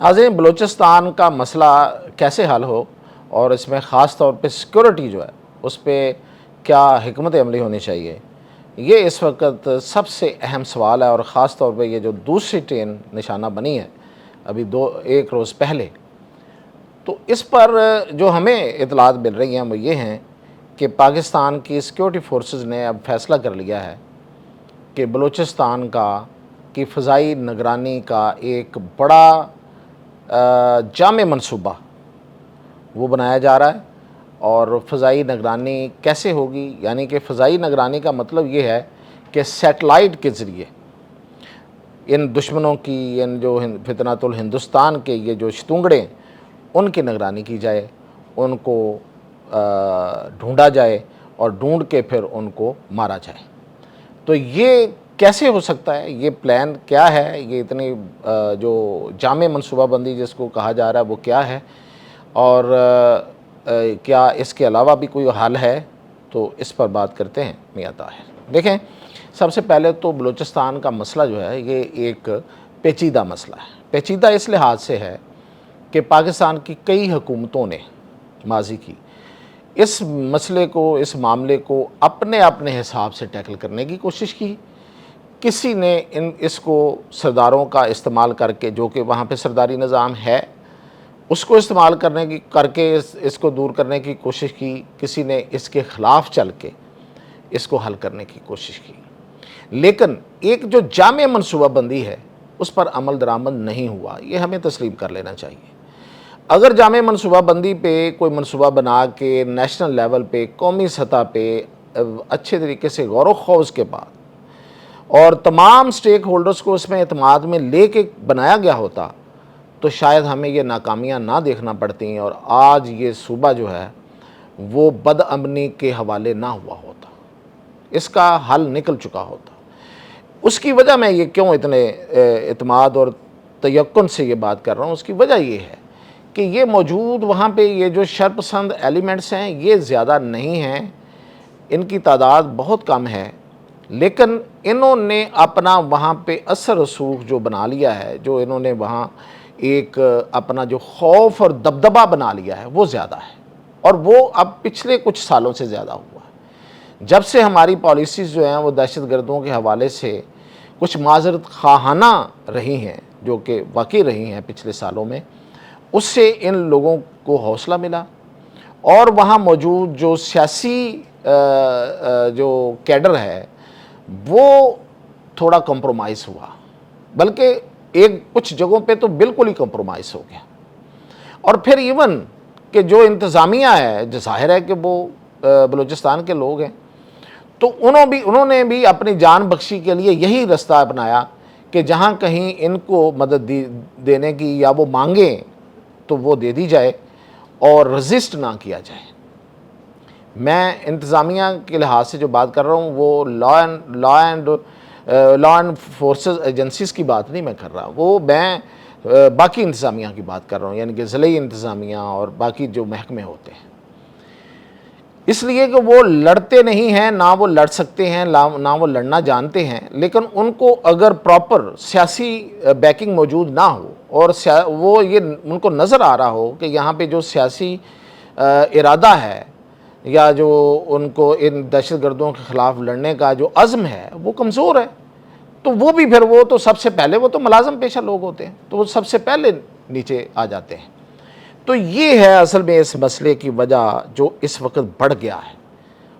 ناظرین، بلوچستان کا مسئلہ کیسے حل ہو اور اس میں خاص طور پہ سیکورٹی جو ہے اس پہ کیا حکمت عملی ہونی چاہیے، یہ اس وقت سب سے اہم سوال ہے۔ اور خاص طور پہ یہ جو دوسری ٹرین نشانہ بنی ہے ابھی ایک روز پہلے، تو اس پر جو ہمیں اطلاعات مل رہی ہیں وہ یہ ہیں کہ پاکستان کی سیکورٹی فورسز نے اب فیصلہ کر لیا ہے کہ بلوچستان کی فضائی نگرانی کا ایک بڑا جامع منصوبہ وہ بنایا جا رہا ہے۔ اور فضائی نگرانی کیسے ہوگی، یعنی کہ فضائی نگرانی کا مطلب یہ ہے کہ سیٹلائٹ کے ذریعے ان دشمنوں کی، ان جو فتنۃ الہندوستان کے یہ جو شتونگڑے ان کی نگرانی کی جائے، ان کو ڈھونڈا جائے اور ڈھونڈ کے پھر ان کو مارا جائے۔ تو یہ کیسے ہو سکتا ہے، یہ پلان کیا ہے، یہ اتنی جو جامع منصوبہ بندی جس کو کہا جا رہا ہے وہ کیا ہے، اور کیا اس کے علاوہ بھی کوئی حل ہے؟ تو اس پر بات کرتے ہیں میاں طاہر۔ دیکھیں، سب سے پہلے تو بلوچستان کا مسئلہ جو ہے یہ ایک پیچیدہ مسئلہ ہے۔ پیچیدہ اس لحاظ سے ہے کہ پاکستان کی کئی حکومتوں نے ماضی کی اس مسئلے کو، اس معاملے کو اپنے حساب سے ٹیکل کرنے کی کوشش کی۔ کسی نے اس کو سرداروں کا استعمال کر کے، جو کہ وہاں پہ سرداری نظام ہے، اس کو استعمال کر کے اس کو دور کرنے کی کوشش کی۔ کسی نے اس کے خلاف چل کے اس کو حل کرنے کی کوشش کی، لیکن ایک جو جامع منصوبہ بندی ہے اس پر عمل درآمد نہیں ہوا، یہ ہمیں تسلیم کر لینا چاہیے۔ اگر جامع منصوبہ بندی پہ کوئی منصوبہ بنا کے نیشنل لیول پہ، قومی سطح پہ اچھے طریقے سے غور و خوض کے بعد اور تمام سٹیک ہولڈرز کو اس میں اعتماد میں لے کے بنایا گیا ہوتا تو شاید ہمیں یہ ناکامیاں نہ دیکھنا پڑتی اور آج یہ صوبہ جو ہے وہ بد امنی کے حوالے نہ ہوا ہوتا، اس کا حل نکل چکا ہوتا۔ اس کی وجہ میں یہ کیوں اتنے اعتماد اور تیقن سے یہ بات کر رہا ہوں، اس کی وجہ یہ ہے کہ یہ موجود وہاں پہ یہ جو شرپسند ایلیمنٹس ہیں یہ زیادہ نہیں ہیں، ان کی تعداد بہت کم ہے، لیکن انہوں نے اپنا وہاں پہ اثر رسوخ جو بنا لیا ہے، جو انہوں نے وہاں ایک اپنا جو خوف اور دبدبہ بنا لیا ہے وہ زیادہ ہے، اور وہ اب پچھلے کچھ سالوں سے زیادہ ہوا ہے۔ جب سے ہماری پالیسیز جو ہیں وہ دہشت گردوں کے حوالے سے کچھ معذرت خواہانہ رہی ہیں، جو کہ واقعی رہی ہیں پچھلے سالوں میں، اس سے ان لوگوں کو حوصلہ ملا، اور وہاں موجود جو سیاسی جو کیڈر ہے وہ تھوڑا کمپرومائز ہوا، بلکہ کچھ جگہوں پہ تو بالکل ہی کمپرومائز ہو گیا۔ اور پھر ایون کہ جو انتظامیہ ہے، جو ظاہر ہے کہ وہ بلوچستان کے لوگ ہیں، تو انہوں نے بھی اپنی جان بخشی کے لیے یہی رستہ اپنایا کہ جہاں کہیں ان کو مدد دینے کی یا وہ مانگیں تو وہ دے دی جائے اور رزسٹ نہ کیا جائے۔ میں انتظامیہ کے لحاظ سے جو بات کر رہا ہوں وہ لا اینڈ فورسز ایجنسیز کی بات نہیں میں کر رہا، وہ میں باقی انتظامیہ کی بات کر رہا ہوں، یعنی کہ ضلعی انتظامیہ اور باقی جو محکمے ہوتے ہیں، اس لیے کہ وہ لڑتے نہیں ہیں، نہ وہ لڑ سکتے ہیں، نہ وہ لڑنا جانتے ہیں، لیکن ان کو اگر پراپر سیاسی بیکنگ موجود نہ ہو اور وہ یہ ان کو نظر آ رہا ہو کہ یہاں پہ جو سیاسی ارادہ ہے یا جو ان کو ان دہشت گردوں کے خلاف لڑنے کا جو عزم ہے وہ کمزور ہے، تو وہ بھی پھر وہ تو سب سے پہلے، وہ تو ملازم پیشہ لوگ ہوتے ہیں، تو وہ سب سے پہلے نیچے آ جاتے ہیں۔ تو یہ ہے اصل میں اس مسئلے کی وجہ جو اس وقت بڑھ گیا ہے،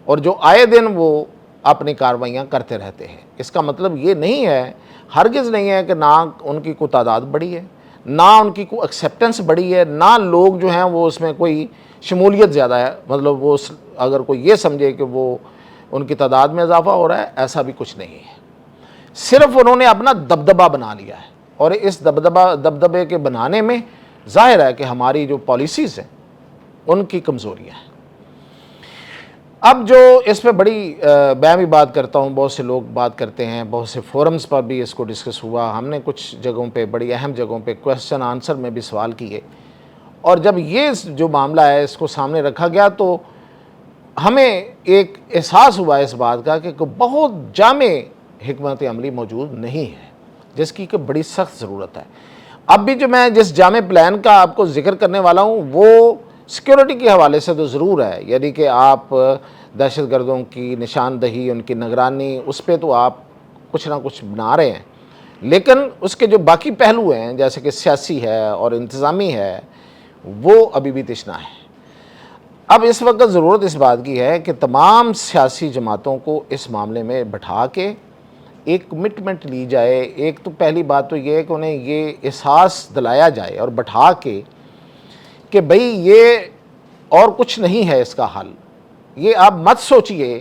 اور جو آئے دن وہ اپنی کارروائیاں کرتے رہتے ہیں۔ اس کا مطلب یہ نہیں ہے، ہرگز نہیں ہے کہ نہ ان کی کوئی تعداد بڑی ہے، نہ ان کی کوئی ایکسیپٹنس بڑی ہے، نہ لوگ جو ہیں وہ اس میں کوئی شمولیت زیادہ ہے، مطلب وہ اگر کوئی یہ سمجھے کہ وہ ان کی تعداد میں اضافہ ہو رہا ہے، ایسا بھی کچھ نہیں ہے۔ صرف انہوں نے اپنا دبدبہ بنا لیا ہے، اور اس دبدبے کے بنانے میں ظاہر ہے کہ ہماری جو پالیسیز ہیں ان کی کمزوریاں ہیں۔ اب جو اس پہ بڑی میں بھی بات کرتا ہوں، بہت سے لوگ بات کرتے ہیں، بہت سے فورمز پر بھی اس کو ڈسکس ہوا، ہم نے کچھ جگہوں پہ، بڑی اہم جگہوں پہ کویسچن آنسر میں بھی سوال کیے، اور جب یہ جو معاملہ ہے اس کو سامنے رکھا گیا تو ہمیں ایک احساس ہوا اس بات کا کہ بہت جامع حکمت عملی موجود نہیں ہے، جس کی کہ بڑی سخت ضرورت ہے۔ اب بھی جو میں جس جامع پلان کا آپ کو ذکر کرنے والا ہوں وہ سیکیورٹی کے حوالے سے تو ضرور ہے، یعنی کہ آپ دہشت گردوں کی نشاندہی، ان کی نگرانی، اس پہ تو آپ کچھ نہ کچھ بنا رہے ہیں، لیکن اس کے جو باقی پہلو ہیں جیسے کہ سیاسی ہے اور انتظامی ہے وہ ابھی بھی تشنا ہے۔ اب اس وقت ضرورت اس بات کی ہے کہ تمام سیاسی جماعتوں کو اس معاملے میں بٹھا کے ایک کمٹمنٹ لی جائے۔ ایک تو پہلی بات تو یہ ہے کہ انہیں یہ احساس دلایا جائے اور بٹھا کے کہ بھئی یہ اور کچھ نہیں ہے اس کا حل۔ یہ آپ مت سوچئے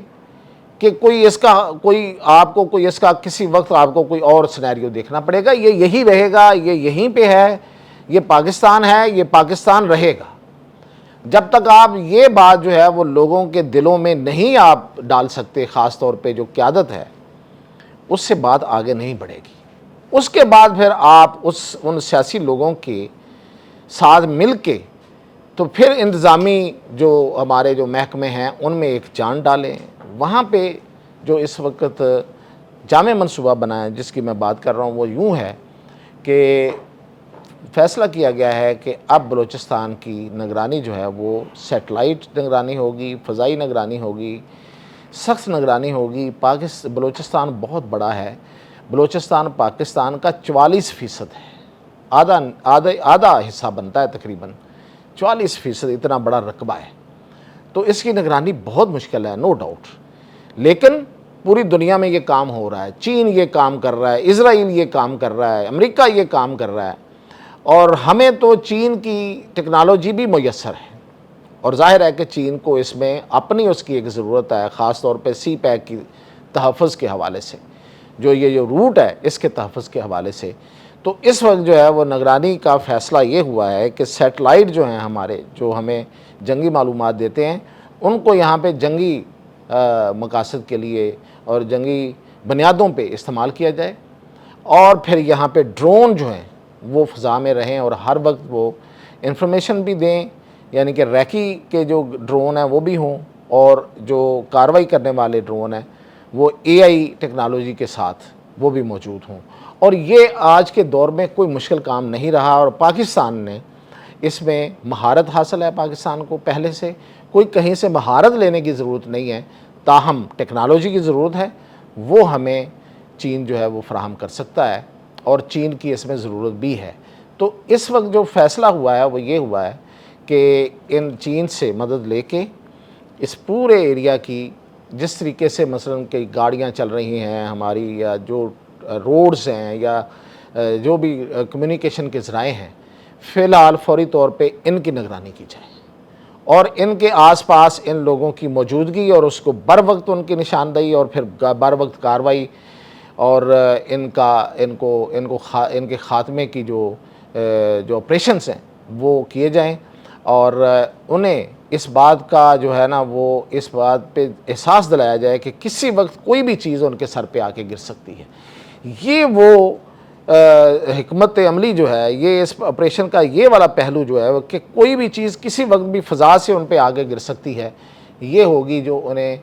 کہ کوئی اس کا کوئی اس کا کسی وقت آپ کو کوئی اور سینیریو دیکھنا پڑے گا، یہ یہی رہے گا، یہ یہیں پہ ہے، یہ پاکستان ہے، یہ پاکستان رہے گا۔ جب تک آپ یہ بات جو ہے وہ لوگوں کے دلوں میں نہیں آپ ڈال سکتے، خاص طور پہ جو قیادت ہے، اس سے بات آگے نہیں بڑھے گی۔ اس کے بعد پھر آپ ان سیاسی لوگوں کے ساتھ مل کے تو پھر انتظامی جو ہمارے جو محکمے ہیں ان میں ایک جان ڈالیں۔ وہاں پہ جو اس وقت جامع منصوبہ بنا ہے جس کی میں بات کر رہا ہوں وہ یوں ہے کہ فیصلہ کیا گیا ہے کہ اب بلوچستان کی نگرانی جو ہے وہ سیٹلائٹ نگرانی ہوگی، فضائی نگرانی ہوگی، سخت نگرانی ہوگی۔ بلوچستان بہت بڑا ہے، بلوچستان پاکستان کا 44% ہے، آدھا حصہ بنتا ہے تقریباً، 44% اتنا بڑا رقبہ ہے، تو اس کی نگرانی بہت مشکل ہے، نو ڈاؤٹ۔ لیکن پوری دنیا میں یہ کام ہو رہا ہے، چین یہ کام کر رہا ہے، اسرائیل یہ کام کر رہا ہے، امریکہ یہ کام کر رہا ہے، اور ہمیں تو چین کی ٹیکنالوجی بھی میسر ہے، اور ظاہر ہے کہ چین کو اس میں اس کی ایک ضرورت ہے، خاص طور پہ سی پیک کی تحفظ کے حوالے سے، جو روٹ ہے اس کے تحفظ کے حوالے سے۔ تو اس وقت جو ہے وہ نگرانی کا فیصلہ یہ ہوا ہے کہ سیٹلائٹ جو ہیں ہمارے، جو ہمیں جنگی معلومات دیتے ہیں، ان کو یہاں پہ جنگی مقاصد کے لیے اور جنگی بنیادوں پہ استعمال کیا جائے، اور پھر یہاں پہ ڈرون جو ہیں وہ فضا میں رہیں اور ہر وقت وہ انفارمیشن بھی دیں، یعنی کہ ریکی کے جو ڈرون ہیں وہ بھی ہوں، اور جو کارروائی کرنے والے ڈرون ہیں وہ AI ٹیکنالوجی کے ساتھ وہ بھی موجود ہوں۔ اور یہ آج کے دور میں کوئی مشکل کام نہیں رہا، اور پاکستان نے اس میں مہارت حاصل ہے، پاکستان کو پہلے سے کوئی کہیں سے مہارت لینے کی ضرورت نہیں ہے، تاہم ٹیکنالوجی کی ضرورت ہے، وہ ہمیں چین جو ہے وہ فراہم کر سکتا ہے، اور چین کی اس میں ضرورت بھی ہے۔ تو اس وقت جو فیصلہ ہوا ہے وہ یہ ہوا ہے کہ ان چین سے مدد لے کے اس پورے ایریا کی، جس طریقے سے مثلاً کئی گاڑیاں چل رہی ہیں ہماری، یا جو روڈز ہیں، یا جو بھی کمیونیکیشن کے ذرائع ہیں، فی الحال فوری طور پہ ان کی نگرانی کی جائے، اور ان کے آس پاس ان لوگوں کی موجودگی اور اس کو بر وقت ان کی نشاندہی اور پھر بر وقت کارروائی، اور ان کے خاتمے کی جو آپریشنز ہیں وہ کیے جائیں، اور انہیں اس بات کا جو ہے نا وہ اس بات پہ احساس دلایا جائے کہ کسی وقت کوئی بھی چیز ان کے سر پہ آ کے گر سکتی ہے۔ یہ وہ حکمت عملی جو ہے، یہ اس آپریشن کا یہ والا پہلو جو ہے کہ کوئی بھی چیز کسی وقت بھی فضا سے ان پہ آگے گر سکتی ہے، یہ ہوگی جو انہیں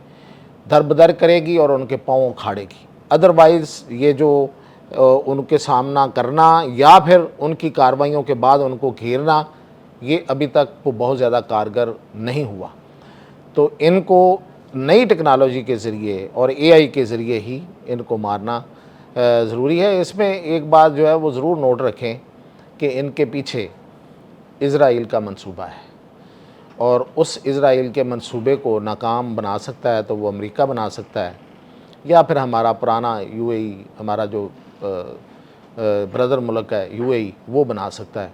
دربدر کرے گی اور ان کے پاؤں کھاڑے گی۔ ادروائز یہ جو ان کے سامنا کرنا یا پھر ان کی کارروائیوں کے بعد ان کو گھیرنا، یہ ابھی تک وہ بہت زیادہ کارگر نہیں ہوا۔ تو ان کو نئی ٹیکنالوجی کے ذریعے اور AI کے ذریعے ہی ان کو مارنا ضروری ہے۔ اس میں ایک بات جو ہے وہ ضرور نوٹ رکھیں کہ ان کے پیچھے اسرائیل کا منصوبہ ہے، اور اس اسرائیل کے منصوبے کو ناکام بنا سکتا ہے تو وہ امریکہ بنا سکتا ہے، یا پھر ہمارا پرانا UAE، ہمارا جو بردر ملک ہے UAE، وہ بنا سکتا ہے۔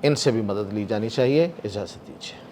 ان سے بھی مدد لی جانی چاہیے۔ اجازت دیجیے۔